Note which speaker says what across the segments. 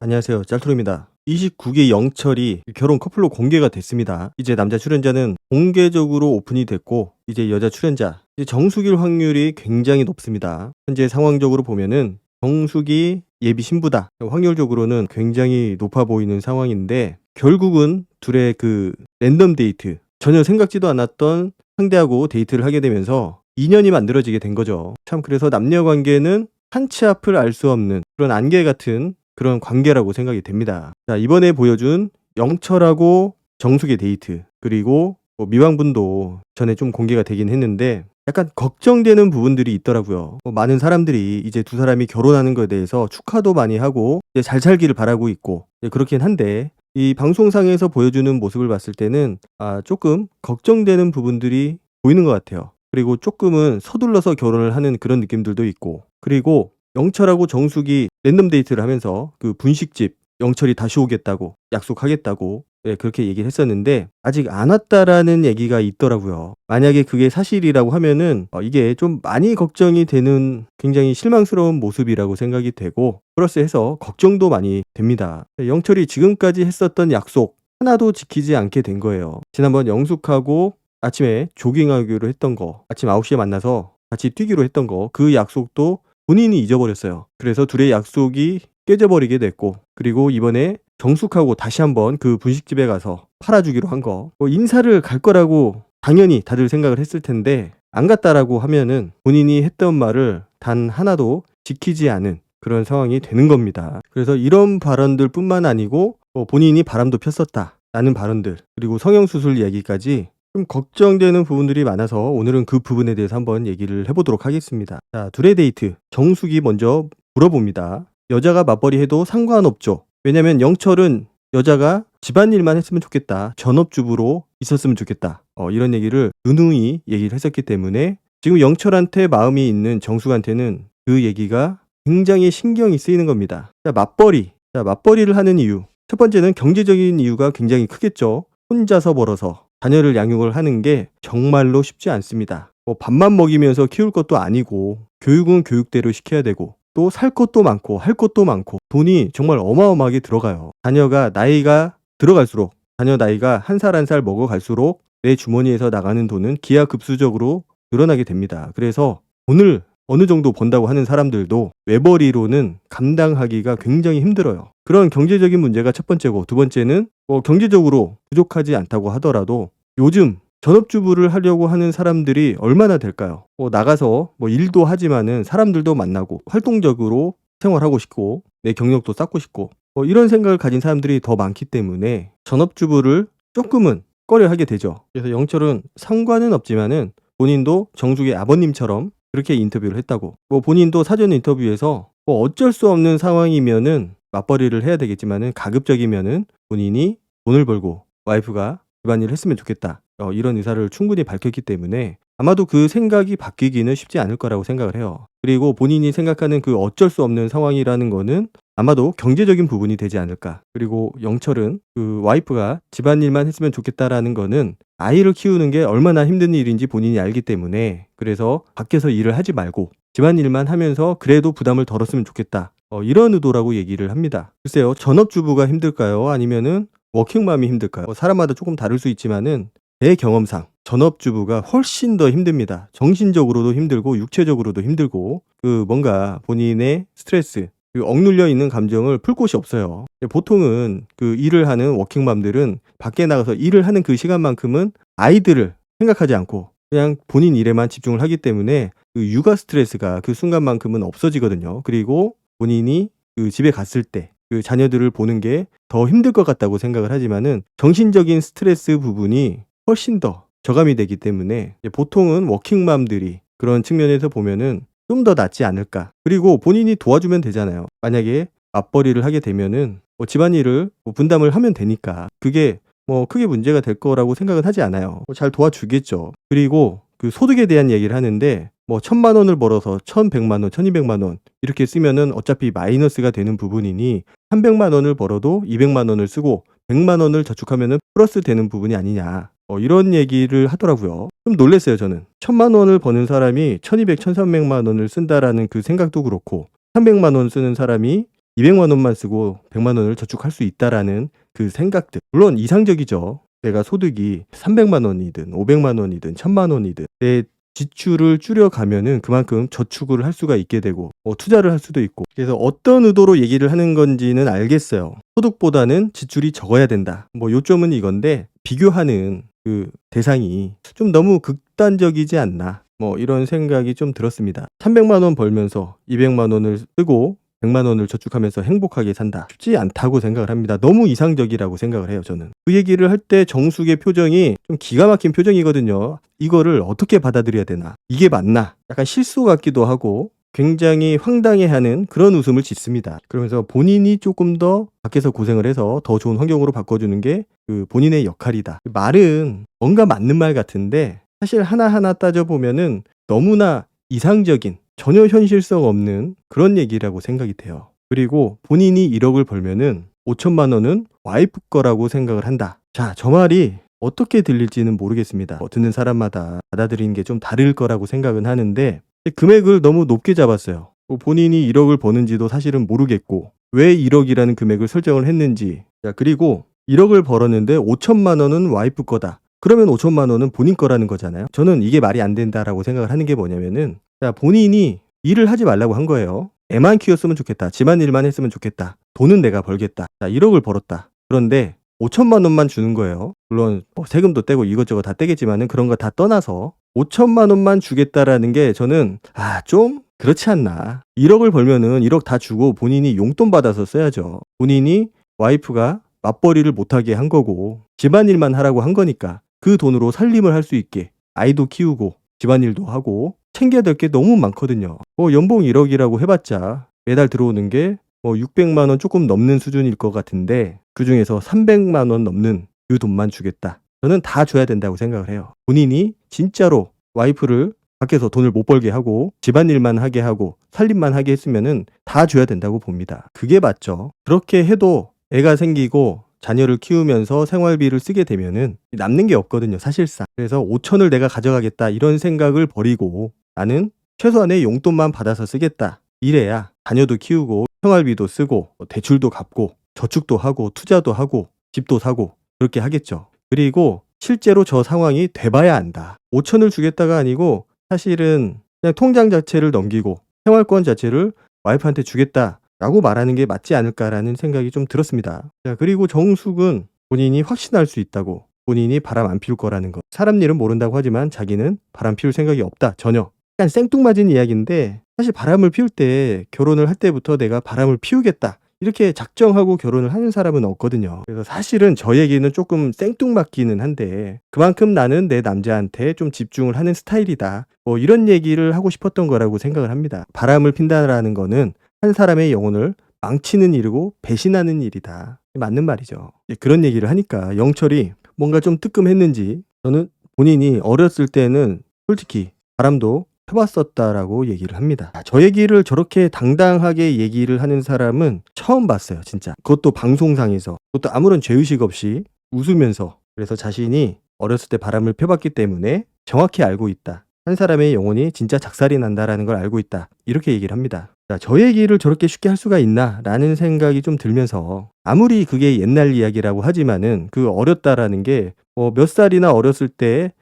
Speaker 1: 안녕하세요. 짤투로입니다. 29기 영철이 결혼 커플로 공개가 됐습니다. 이제 남자 출연자는 공개적으로 오픈이 됐고, 이제 여자 출연자, 이제 정숙일 확률이 굉장히 높습니다. 현재 상황적으로 보면은 정숙이 예비 신부다. 확률적으로는 굉장히 높아 보이는 상황인데, 결국은 둘의 그 랜덤 데이트, 전혀 생각지도 않았던 상대하고 데이트를 하게 되면서 인연이 만들어지게 된 거죠. 참, 그래서 남녀 관계는 한 치 앞을 알 수 없는 그런 안개 같은 그런 관계라고 생각이 됩니다. 자, 이번에 보여준 영철하고 정숙의 데이트, 그리고 미왕분도 전에 좀 공개가 되긴 했는데 약간 걱정되는 부분들이 있더라고요. 많은 사람들이 이제 두 사람이 결혼하는 것에 대해서 축하도 많이 하고 이제 잘 살기를 바라고 있고 그렇긴 한데, 이 방송상에서 보여주는 모습을 봤을 때는 조금 걱정되는 부분들이 보이는 것 같아요. 그리고 조금은 서둘러서 결혼을 하는 그런 느낌들도 있고, 그리고 영철하고 정숙이 랜덤 데이트를 하면서 그 분식집 영철이 다시 오겠다고 약속하겠다고 그렇게 얘기를 했었는데 아직 안 왔다라는 얘기가 있더라고요. 만약에 그게 사실이라고 하면은 이게 좀 많이 걱정이 되는 굉장히 실망스러운 모습이라고 생각이 되고, 플러스해서 걱정도 많이 됩니다. 영철이 지금까지 했었던 약속 하나도 지키지 않게 된 거예요. 지난번 영숙하고 아침에 조깅하기로 했던 거, 아침 9시에 만나서 같이 뛰기로 했던 거, 그 약속도 본인이 잊어버렸어요. 그래서 둘의 약속이 깨져버리게 됐고, 그리고 이번에 정숙하고 다시 한번 그 분식집에 가서 팔아주기로 한 거, 인사를 갈 거라고 당연히 다들 생각을 했을 텐데 안 갔다라고 하면은 본인이 했던 말을 단 하나도 지키지 않은 그런 상황이 되는 겁니다. 그래서 이런 발언들 뿐만 아니고 본인이 바람도 폈었다라는 발언들, 그리고 성형수술 이야기까지 좀 걱정되는 부분들이 많아서 오늘은 그 부분에 대해서 한번 얘기를 해보도록 하겠습니다. 자, 둘의 데이트, 정숙이 먼저 물어봅니다. 여자가 맞벌이 해도 상관없죠. 왜냐면 영철은 여자가 집안일만 했으면 좋겠다, 전업주부로 있었으면 좋겠다, 이런 얘기를 누누이 얘기를 했었기 때문에 지금 영철한테 마음이 있는 정숙한테는 그 얘기가 굉장히 신경이 쓰이는 겁니다. 자, 맞벌이를 하는 이유, 첫 번째는 경제적인 이유가 굉장히 크겠죠. 혼자서 벌어서 자녀를 양육을 하는 게 정말로 쉽지 않습니다. 밥만 먹이면서 키울 것도 아니고 교육은 교육대로 시켜야 되고 또 살 것도 많고 할 것도 많고 돈이 정말 어마어마하게 들어가요. 자녀가 나이가 들어갈수록, 자녀 나이가 한 살 한 살 먹어갈수록 내 주머니에서 나가는 돈은 기하급수적으로 늘어나게 됩니다. 그래서 돈을 어느 정도 번다고 하는 사람들도 외벌이로는 감당하기가 굉장히 힘들어요. 그런 경제적인 문제가 첫 번째고, 두 번째는 경제적으로 부족하지 않다고 하더라도 요즘 전업주부를 하려고 하는 사람들이 얼마나 될까요? 나가서 일도 하지만은 사람들도 만나고 활동적으로 생활하고 싶고 내 경력도 쌓고 싶고 이런 생각을 가진 사람들이 더 많기 때문에 전업주부를 조금은 꺼려하게 되죠. 그래서 영철은 상관은 없지만은 본인도 정숙의 아버님처럼 그렇게 인터뷰를 했다고, 본인도 사전 인터뷰에서 어쩔 수 없는 상황이면은 맞벌이를 해야 되겠지만은 가급적이면은 본인이 돈을 벌고 와이프가 집안일을 했으면 좋겠다, 이런 의사를 충분히 밝혔기 때문에 아마도 그 생각이 바뀌기는 쉽지 않을 거라고 생각을 해요. 그리고 본인이 생각하는 그 어쩔 수 없는 상황이라는 거는 아마도 경제적인 부분이 되지 않을까. 그리고 영철은 그 와이프가 집안일만 했으면 좋겠다라는 거는 아이를 키우는 게 얼마나 힘든 일인지 본인이 알기 때문에, 그래서 밖에서 일을 하지 말고 집안일만 하면서 그래도 부담을 덜었으면 좋겠다, 이런 의도라고 얘기를 합니다. 글쎄요, 전업주부가 힘들까요? 아니면은 워킹맘이 힘들까요? 사람마다 조금 다를 수 있지만은 제 경험상 전업주부가 훨씬 더 힘듭니다. 정신적으로도 힘들고 육체적으로도 힘들고 뭔가 본인의 스트레스, 억눌려 있는 감정을 풀 곳이 없어요. 보통은 그 일을 하는 워킹맘들은 밖에 나가서 일을 하는 그 시간만큼은 아이들을 생각하지 않고 그냥 본인 일에만 집중을 하기 때문에 그 육아 스트레스가 그 순간만큼은 없어지거든요. 그리고 본인이 그 집에 갔을 때 그 자녀들을 보는 게 더 힘들 것 같다고 생각을 하지만은 정신적인 스트레스 부분이 훨씬 더 저감이 되기 때문에 보통은 워킹맘들이 그런 측면에서 보면은 좀 더 낫지 않을까. 그리고 본인이 도와주면 되잖아요. 만약에 맞벌이를 하게 되면은 집안일을 분담을 하면 되니까 그게 크게 문제가 될 거라고 생각은 하지 않아요. 잘 도와주겠죠. 그리고 그 소득에 대한 얘기를 하는데 1,000만 원을 벌어서 1,100만 원, 1,200만 원 이렇게 쓰면은 어차피 마이너스가 되는 부분이니 300만 원을 벌어도 200만 원을 쓰고 100만 원을 저축하면은 플러스 되는 부분이 아니냐, 이런 얘기를 하더라고요. 좀 놀랐어요. 저는 1,000만 원을 버는 사람이 1,200, 1,300만 원을 쓴다라는 그 생각도 그렇고 300만 원 쓰는 사람이 200만 원만 쓰고 100만 원을 저축할 수 있다라는 그 생각들. 물론 이상적이죠. 내가 소득이 300만 원이든 500만 원이든 1000만 원이든 내 지출을 줄여가면은 그만큼 저축을 할 수가 있게 되고 투자를 할 수도 있고. 그래서 어떤 의도로 얘기를 하는 건지는 알겠어요. 소득보다는 지출이 적어야 된다. 요점은 이건데 비교하는 그 대상이 좀 너무 극단적이지 않나. 이런 생각이 좀 들었습니다. 300만 원 벌면서 200만 원을 쓰고 100만 원을 저축하면서 행복하게 산다. 쉽지 않다고 생각을 합니다. 너무 이상적이라고 생각을 해요, 저는. 그 얘기를 할 때 정숙의 표정이 좀 기가 막힌 표정이거든요. 이거를 어떻게 받아들여야 되나? 이게 맞나? 약간 실수 같기도 하고 굉장히 황당해하는 그런 웃음을 짓습니다. 그러면서 본인이 조금 더 밖에서 고생을 해서 더 좋은 환경으로 바꿔주는 게 그 본인의 역할이다. 말은 뭔가 맞는 말 같은데 사실 하나하나 따져보면은 너무나 이상적인 전혀 현실성 없는 그런 얘기라고 생각이 돼요. 그리고 본인이 1억을 벌면은 5천만 원은 와이프 거라고 생각을 한다. 자, 저 말이 어떻게 들릴지는 모르겠습니다. 듣는 사람마다 받아들이는 게 좀 다를 거라고 생각은 하는데 금액을 너무 높게 잡았어요. 본인이 1억을 버는지도 사실은 모르겠고 왜 1억이라는 금액을 설정을 했는지. 자, 그리고 1억을 벌었는데 5천만 원은 와이프 거다. 그러면 5천만 원은 본인 거라는 거잖아요. 저는 이게 말이 안 된다라고 생각을 하는 게 뭐냐면은 자, 본인이 일을 하지 말라고 한 거예요. 애만 키웠으면 좋겠다. 집안일만 했으면 좋겠다. 돈은 내가 벌겠다. 자, 1억을 벌었다. 그런데 5천만 원만 주는 거예요. 물론 세금도 떼고 이것저것 다 떼겠지만은 그런 거 다 떠나서 5천만 원만 주겠다라는 게 저는 좀 그렇지 않나. 1억을 벌면은 1억 다 주고 본인이 용돈 받아서 써야죠. 본인이 와이프가 맞벌이를 못하게 한 거고 집안일만 하라고 한 거니까 그 돈으로 살림을 할 수 있게 아이도 키우고 집안일도 하고 챙겨야 될 게 너무 많거든요. 연봉 1억이라고 해봤자 매달 들어오는 게 600만 원 조금 넘는 수준일 것 같은데 그중에서 300만 원 넘는 그 돈만 주겠다. 저는 다 줘야 된다고 생각을 해요. 본인이 진짜로 와이프를 밖에서 돈을 못 벌게 하고 집안일만 하게 하고 살림만 하게 했으면은 다 줘야 된다고 봅니다. 그게 맞죠. 그렇게 해도 애가 생기고 자녀를 키우면서 생활비를 쓰게 되면은 남는 게 없거든요, 사실상. 그래서 5천을 내가 가져가겠다 이런 생각을 버리고 나는 최소한의 용돈만 받아서 쓰겠다. 이래야 자녀도 키우고 생활비도 쓰고 대출도 갚고 저축도 하고 투자도 하고 집도 사고 그렇게 하겠죠. 그리고 실제로 저 상황이 돼봐야 안다. 5천을 주겠다가 아니고 사실은 그냥 통장 자체를 넘기고 생활권 자체를 와이프한테 주겠다 라고 말하는 게 맞지 않을까라는 생각이 좀 들었습니다. 자, 그리고 정숙은 본인이 확신할 수 있다고, 본인이 바람 안 피울 거라는 것. 사람 일은 모른다고 하지만 자기는 바람 피울 생각이 없다. 전혀. 약간 생뚱맞은 이야기인데 사실 바람을 피울 때 결혼을 할 때부터 내가 바람을 피우겠다 이렇게 작정하고 결혼을 하는 사람은 없거든요. 그래서 사실은 저 얘기는 조금 생뚱맞기는 한데 그만큼 나는 내 남자한테 좀 집중을 하는 스타일이다. 이런 얘기를 하고 싶었던 거라고 생각을 합니다. 바람을 핀다라는 거는 한 사람의 영혼을 망치는 일이고 배신하는 일이다. 맞는 말이죠. 그런 얘기를 하니까 영철이 뭔가 좀 뜨끔했는지 저는 본인이 어렸을 때는 솔직히 바람도 펴봤었다라고 얘기를 합니다. 저 얘기를 저렇게 당당하게 얘기를 하는 사람은 처음 봤어요, 진짜. 그것도 방송상에서. 그것도 아무런 죄의식 없이 웃으면서. 그래서 자신이 어렸을 때 바람을 펴봤기 때문에 정확히 알고 있다. 한 사람의 영혼이 진짜 작살이 난다라는 걸 알고 있다. 이렇게 얘기를 합니다. 자, 저 얘기를 저렇게 쉽게 할 수가 있나? 라는 생각이 좀 들면서 아무리 그게 옛날 이야기라고 하지만은 그 어렸다라는 게 몇 살이나 어렸을 때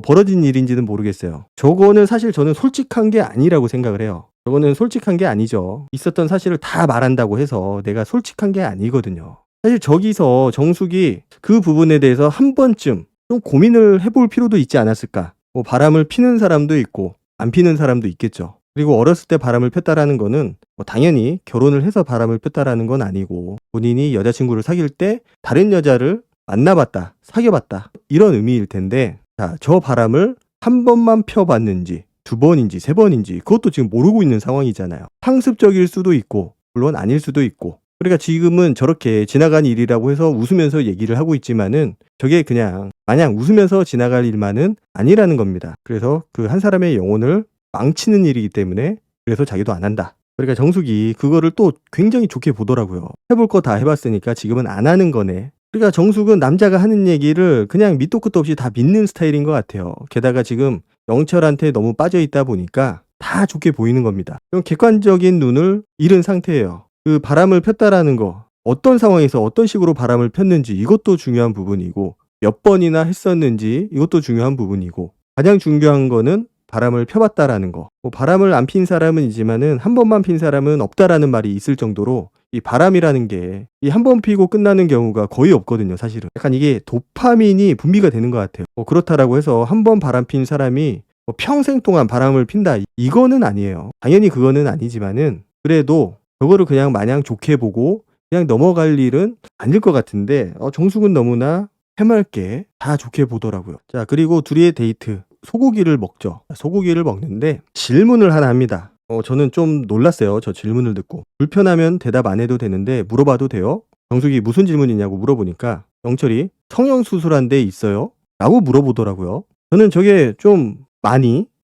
Speaker 1: 벌어진 일인지는 모르겠어요. 저거는 사실 저는 솔직한 게 아니라고 생각을 해요. 저거는 솔직한 게 아니죠. 있었던 사실을 다 말한다고 해서 내가 솔직한 게 아니거든요. 사실 저기서 정숙이 그 부분에 대해서 한 번쯤 좀 고민을 해볼 필요도 있지 않았을까. 바람을 피는 사람도 있고 안 피는 사람도 있겠죠. 그리고 어렸을 때 바람을 폈다라는 거는 당연히 결혼을 해서 바람을 폈다라는 건 아니고 본인이 여자친구를 사귈 때 다른 여자를 만나봤다, 사귀어봤다 이런 의미일 텐데 자, 저 바람을 한 번만 펴봤는지 2번인지 3번인지 그것도 지금 모르고 있는 상황이잖아요. 상습적일 수도 있고 물론 아닐 수도 있고 그러니까 지금은 저렇게 지나간 일이라고 해서 웃으면서 얘기를 하고 있지만은 저게 그냥 마냥 웃으면서 지나갈 일만은 아니라는 겁니다. 그래서 그 한 사람의 영혼을 망치는 일이기 때문에 그래서 자기도 안 한다. 그러니까 정숙이 그거를 또 굉장히 좋게 보더라고요. 해볼 거 다 해봤으니까 지금은 안 하는 거네. 그러니까 정숙은 남자가 하는 얘기를 그냥 밑도 끝도 없이 다 믿는 스타일인 것 같아요. 게다가 지금 영철한테 너무 빠져있다 보니까 다 좋게 보이는 겁니다. 그럼 객관적인 눈을 잃은 상태예요. 그 바람을 폈다라는 거, 어떤 상황에서 어떤 식으로 바람을 폈는지 이것도 중요한 부분이고, 몇 번이나 했었는지 이것도 중요한 부분이고, 가장 중요한 거는 바람을 펴봤다라는 거. 뭐 바람을 안 핀 사람은 있지만은 한 번만 핀 사람은 없다라는 말이 있을 정도로 이 바람이라는 게 이 한 번 피고 끝나는 경우가 거의 없거든요, 사실은. 약간 이게 도파민이 분비가 되는 것 같아요. 뭐 그렇다라고 해서 한 번 바람 핀 사람이 뭐 평생 동안 바람을 핀다, 이거는 아니에요. 당연히 그거는 아니지만은 그래도 그거를 그냥 마냥 좋게 보고 그냥 넘어갈 일은 아닐 것 같은데, 정숙은 너무나 해맑게 다 좋게 보더라고요. 자, 그리고 둘이의 데이트. 소고기를 먹죠. 소고기를 먹는데 질문을 하나 합니다. 저는 좀 놀랐어요. 저 질문을 듣고. 불편하면 대답 안 해도 되는데 물어봐도 돼요? 정숙이 무슨 질문이냐고 물어보니까 영철이 성형수술한 데 있어요? 라고 물어보더라고요. 저는 저게 좀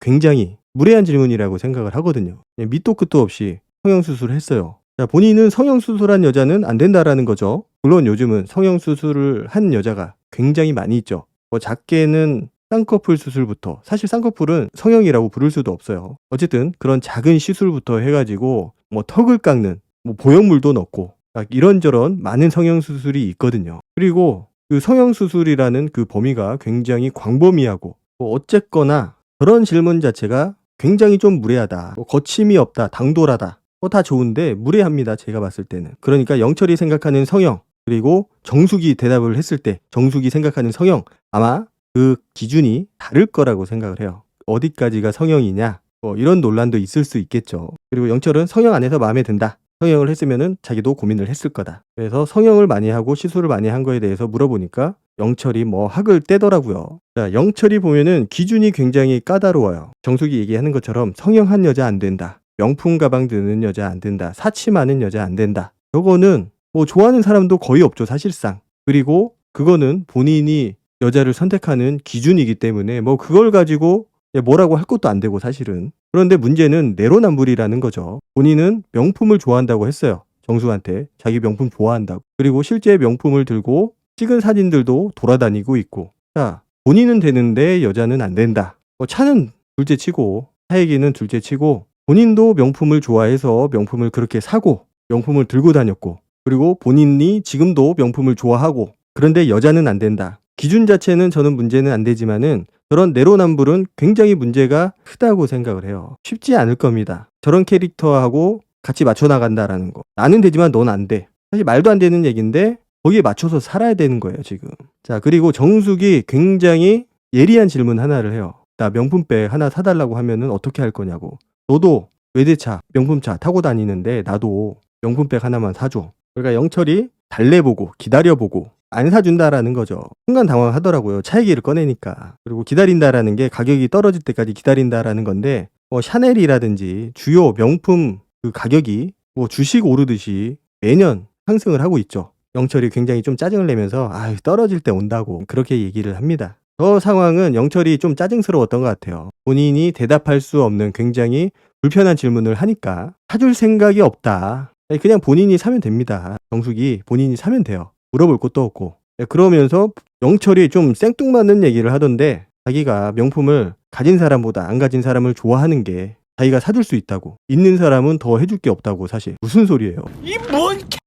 Speaker 1: 굉장히 무례한 질문이라고 생각을 하거든요. 밑도 끝도 없이 성형수술을 했어요. 자, 본인은 성형수술한 여자는 안 된다라는 거죠. 물론 요즘은 성형수술을 한 여자가 굉장히 많이 있죠. 뭐 작게는 쌍꺼풀 수술부터, 사실 쌍꺼풀은 성형이라고 부를 수도 없어요. 어쨌든 그런 작은 시술부터 해가지고 뭐 턱을 깎는, 뭐 보형물도 넣고 막 이런저런 많은 성형수술이 있거든요. 그리고 그 성형수술이라는 그 범위가 굉장히 광범위하고, 뭐 어쨌거나 그런 질문 자체가 굉장히 좀 무례하다, 뭐 거침이 없다, 당돌하다, 뭐 다 좋은데 무례합니다, 제가 봤을 때는. 그러니까 영철이 생각하는 성형, 그리고 정숙이 대답을 했을 때 정숙이 생각하는 성형, 아마 그 기준이 다를 거라고 생각을 해요. 어디까지가 성형이냐, 뭐 이런 논란도 있을 수 있겠죠. 그리고 영철은 성형 안 해서 마음에 든다, 성형을 했으면은 자기도 고민을 했을 거다. 그래서 성형을 많이 하고 시술을 많이 한 거에 대해서 물어보니까 영철이 뭐 학을 떼더라고요. 자, 영철이 보면은 기준이 굉장히 까다로워요. 정숙이 얘기하는 것처럼 성형한 여자 안 된다, 명품 가방 드는 여자 안 된다, 사치 많은 여자 안 된다, 저거는 뭐 좋아하는 사람도 거의 없죠, 사실상. 그리고 그거는 본인이 여자를 선택하는 기준이기 때문에 뭐 그걸 가지고 뭐라고 할 것도 안 되고, 사실은. 그런데 문제는 내로남불이라는 거죠. 본인은 명품을 좋아한다고 했어요, 정숙한테. 자기 명품 좋아한다고. 그리고 실제 명품을 들고 찍은 사진들도 돌아다니고 있고. 자, 본인은 되는데 여자는 안 된다. 뭐 차는 둘째 치고, 차 얘기는 둘째 치고, 본인도 명품을 좋아해서 명품을 그렇게 사고 명품을 들고 다녔고, 그리고 본인이 지금도 명품을 좋아하고, 그런데 여자는 안 된다. 기준 자체는 저는 문제는 안 되지만은 그런 내로남불은 굉장히 문제가 크다고 생각을 해요. 쉽지 않을 겁니다. 저런 캐릭터하고 같이 맞춰 나간다라는 거. 나는 되지만 넌 안 돼. 사실 말도 안 되는 얘기인데 거기에 맞춰서 살아야 되는 거예요, 지금. 자, 그리고 정숙이 굉장히 예리한 질문 하나를 해요. 나 명품백 하나 사달라고 하면은 어떻게 할 거냐고. 너도 외제차, 명품차 타고 다니는데 나도 명품백 하나만 사줘. 그러니까 영철이 달래보고 기다려보고 안 사준다라는 거죠. 순간 당황하더라고요, 차 얘기를 꺼내니까. 그리고 기다린다라는 게 가격이 떨어질 때까지 기다린다라는 건데, 뭐 샤넬이라든지 주요 명품 그 가격이 뭐 주식 오르듯이 매년 상승을 하고 있죠. 영철이 굉장히 좀 짜증을 내면서 떨어질 때 온다고 그렇게 얘기를 합니다. 저 상황은 영철이 좀 짜증스러웠던 것 같아요. 본인이 대답할 수 없는 굉장히 불편한 질문을 하니까 사줄 생각이 없다. 그냥 본인이 사면 됩니다. 정숙이 본인이 사면 돼요. 물어볼 것도 없고. 그러면서 영철이 좀 생뚱맞는 얘기를 하던데, 자기가 명품을 가진 사람보다 안 가진 사람을 좋아하는 게 자기가 사줄 수 있다고, 있는 사람은 더 해줄 게 없다고. 사실 무슨 소리예요?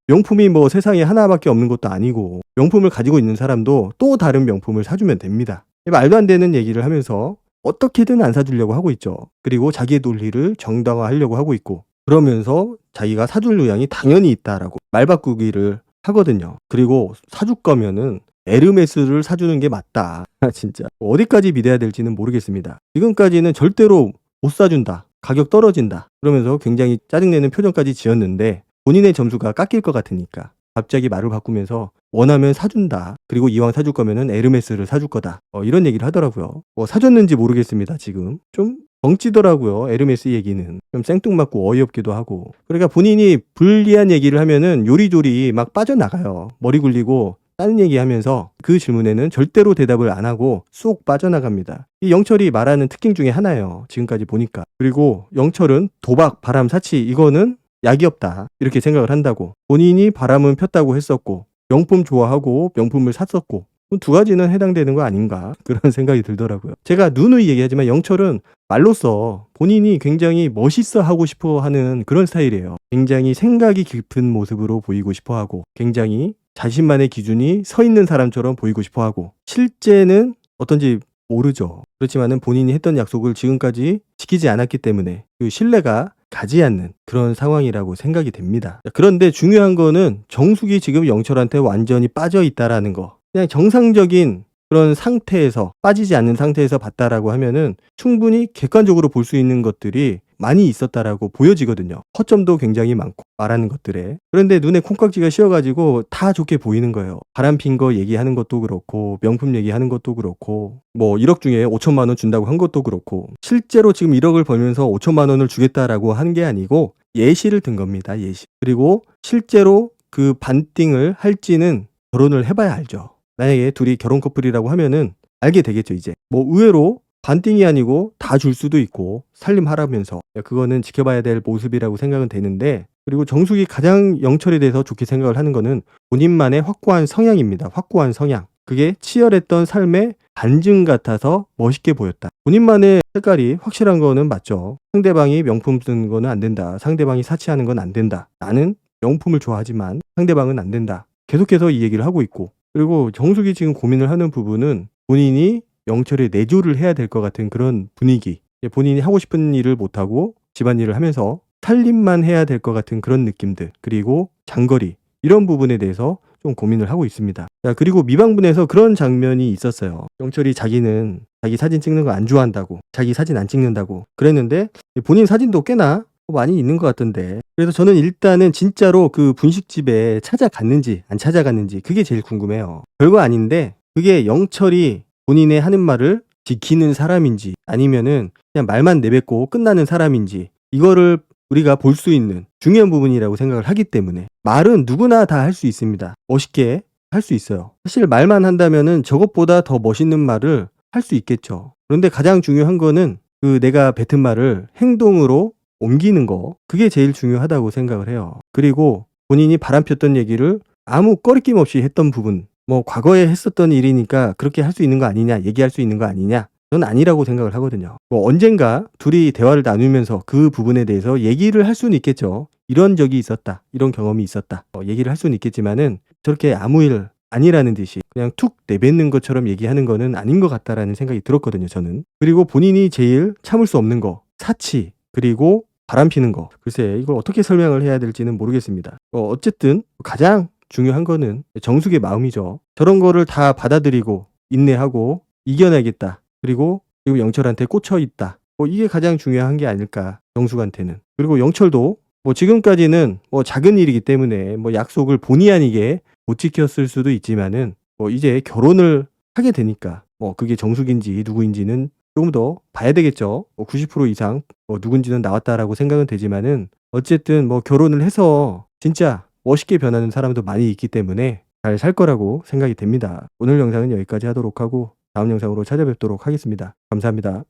Speaker 1: 명품이 뭐 세상에 하나밖에 없는 것도 아니고, 명품을 가지고 있는 사람도 또 다른 명품을 사주면 됩니다. 말도 안 되는 얘기를 하면서 어떻게든 안 사주려고 하고 있죠. 그리고 자기의 논리를 정당화하려고 하고 있고, 그러면서 자기가 사줄 의향이 당연히 있다라고 말 바꾸기를 하거든요. 그리고 사줄 거면은 에르메스를 사주는 게 맞다. 진짜 어디까지 믿어야 될지는 모르겠습니다. 지금까지는 절대로 못 사준다, 가격 떨어진다, 그러면서 굉장히 짜증내는 표정까지 지었는데, 본인의 점수가 깎일 것 같으니까 갑자기 말을 바꾸면서 원하면 사준다, 그리고 이왕 사줄 거면은 에르메스를 사줄 거다, 이런 얘기를 하더라고요. 뭐 사줬는지 모르겠습니다. 지금 좀 벙찌더라고요, 에르메스 얘기는. 좀 생뚱맞고 어이없기도 하고. 그러니까 본인이 불리한 얘기를 하면은 요리조리 막 빠져나가요. 머리 굴리고 다른 얘기하면서 그 질문에는 절대로 대답을 안 하고 쏙 빠져나갑니다. 이 영철이 말하는 특징 중에 하나예요, 지금까지 보니까. 그리고 영철은 도박, 바람, 사치 이거는 약이 없다, 이렇게 생각을 한다고. 본인이 바람은 폈다고 했었고, 명품 좋아하고 명품을 샀었고, 두 가지는 해당되는 거 아닌가 그런 생각이 들더라고요. 제가 누누이 얘기하지만 영철은 말로써 본인이 굉장히 멋있어 하고 싶어 하는 그런 스타일이에요. 굉장히 생각이 깊은 모습으로 보이고 싶어 하고 굉장히 자신만의 기준이 서 있는 사람처럼 보이고 싶어 하고 실제는 어떤지 모르죠. 그렇지만은 본인이 했던 약속을 지금까지 지키지 않았기 때문에 그 신뢰가 가지 않는 그런 상황이라고 생각이 됩니다. 그런데 중요한 거는 정숙이 지금 영철한테 완전히 빠져 있다라는 거. 그냥 정상적인 그런 상태에서 빠지지 않는 상태에서 봤다라고 하면은 충분히 객관적으로 볼 수 있는 것들이 많이 있었다라고 보여지거든요. 허점도 굉장히 많고 말하는 것들에. 그런데 눈에 콩깍지가 씌어가지고 다 좋게 보이는 거예요. 바람핀 거 얘기하는 것도 그렇고 명품 얘기하는 것도 그렇고 뭐 1억 중에 5천만 원 준다고 한 것도 그렇고 실제로 지금 1억을 벌면서 5천만 원을 주겠다라고 한 게 아니고 예시를 든 겁니다. 예시. 그리고 실제로 그 반띵을 할지는 결혼을 해봐야 알죠. 만약에 둘이 결혼 커플이라고 하면은 알게 되겠죠. 이제 뭐 의외로 반띵이 아니고 다 줄 수도 있고 살림하라면서 그거는 지켜봐야 될 모습이라고 생각은 되는데 그리고 정숙이 가장 영철에 대해서 좋게 생각을 하는 거는 본인만의 확고한 성향입니다. 확고한 성향. 그게 치열했던 삶의 반증 같아서 멋있게 보였다. 본인만의 색깔이 확실한 거는 맞죠. 상대방이 명품 쓰는 거는 안 된다. 상대방이 사치하는 건 안 된다. 나는 명품을 좋아하지만 상대방은 안 된다. 계속해서 이 얘기를 하고 있고 그리고 정숙이 지금 고민을 하는 부분은 본인이 영철에 내조를 해야 될 것 같은 그런 분위기. 본인이 하고 싶은 일을 못하고 집안일을 하면서 살림만 해야 될 것 같은 그런 느낌들. 그리고 장거리. 이런 부분에 대해서 좀 고민을 하고 있습니다. 자, 그리고 미방분에서 그런 장면이 있었어요. 영철이 자기는 자기 사진 찍는 거 안 좋아한다고. 자기 사진 안 찍는다고. 그랬는데 본인 사진도 꽤나 많이 있는 것 같던데. 그래서 저는 일단은 진짜로 그 분식집에 찾아갔는지 안 찾아갔는지 그게 제일 궁금해요. 별거 아닌데 그게 영철이 본인의 하는 말을 지키는 사람인지 아니면은 그냥 말만 내뱉고 끝나는 사람인지 이거를 우리가 볼 수 있는 중요한 부분이라고 생각을 하기 때문에 말은 누구나 다 할 수 있습니다. 멋있게 할 수 있어요. 사실 말만 한다면은 저것보다 더 멋있는 말을 할 수 있겠죠. 그런데 가장 중요한 거는 그 내가 뱉은 말을 행동으로 옮기는 거 그게 제일 중요하다고 생각을 해요. 그리고 본인이 바람폈던 얘기를 아무 꺼리낌 없이 했던 부분 뭐 과거에 했었던 일이니까 그렇게 할 수 있는 거 아니냐 얘기할 수 있는 거 아니냐 저는 아니라고 생각을 하거든요. 뭐 언젠가 둘이 대화를 나누면서 그 부분에 대해서 얘기를 할 수는 있겠죠. 이런 적이 있었다 이런 경험이 있었다 얘기를 할 수는 있겠지만은 저렇게 아무 일 아니라는 듯이 그냥 툭 내뱉는 것처럼 얘기하는 거는 아닌 것 같다라는 생각이 들었거든요. 저는. 그리고 본인이 제일 참을 수 없는 거 사치 그리고 바람피는 거 글쎄 이걸 어떻게 설명을 해야 될지는 모르겠습니다. 어쨌든 가장 중요한 거는 정숙의 마음이죠. 저런 거를 다 받아들이고 인내하고 이겨내겠다. 그리고 영철한테 꽂혀 있다. 이게 가장 중요한 게 아닐까 정숙한테는. 그리고 영철도 뭐 지금까지는 뭐 작은 일이기 때문에 뭐 약속을 본의 아니게 못 지켰을 수도 있지만은 뭐 이제 결혼을 하게 되니까 뭐 그게 정숙인지 누구인지는 조금 더 봐야 되겠죠. 90% 이상 누군지는 나왔다라고 생각은 되지만은 어쨌든 뭐 결혼을 해서 진짜 멋있게 변하는 사람도 많이 있기 때문에 잘 살 거라고 생각이 됩니다. 오늘 영상은 여기까지 하도록 하고 다음 영상으로 찾아뵙도록 하겠습니다. 감사합니다.